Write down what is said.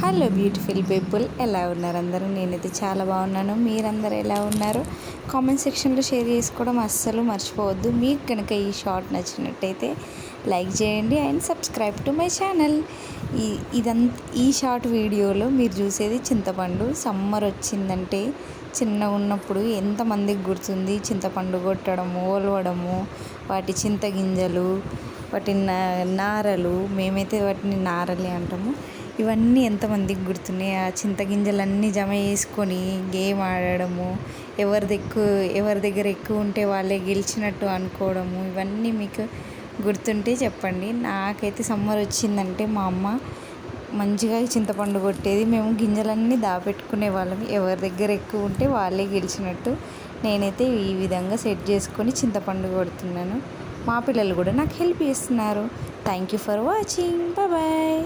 Hello beautiful people, ఎలా ఉన్నారు అందరూ? నేనైతే చాలా బాగున్నాను. మీరందరూ ఎలా ఉన్నారు? కామెంట్ సెక్షన్లో షేర్ చేసుకోవడం అస్సలు మర్చిపోవద్దు. మీకు కనుక ఈ షార్ట్ నచ్చినట్టయితే లైక్ చేయండి and subscribe to my channel. ఈ షార్ట్ వీడియోలో మీరు చూసేది చింతపండు. సమ్మర్ వచ్చిందంటే చిన్నగా ఉన్నప్పుడు ఎంతమందికి గుర్తుంది చింతపండు కొట్టడము, ఒలవడము, వాటి చింతగింజలు, వాటి నారలు, మేమైతే వాటిని నారలే అంటాము. ఇవన్నీ ఎంతమందికి గుర్తున్నాయి? ఆ చింతగింజలన్నీ జమ చేసుకొని గేమ్ ఆడడము, ఎవరి దగ్గర ఎక్కువ ఉంటే వాళ్ళే గెలిచినట్టు అనుకోవడము, ఇవన్నీ మీకు గుర్తుంటే చెప్పండి. నాకైతే సమ్మర్ వచ్చిందంటే మా అమ్మ మంచిగా చింతపండు కొట్టేది. మేము గింజలన్నీ దాపెట్టుకునే వాళ్ళం. ఎవరి దగ్గర ఎక్కువ ఉంటే వాళ్ళే గెలిచినట్టు. నేనైతే ఈ విధంగా సెట్ చేసుకొని చింతపండు కొడుతున్నాను. మా పిల్లలు కూడా నాకు హెల్ప్ చేస్తున్నారు. Thank you for watching. Bye.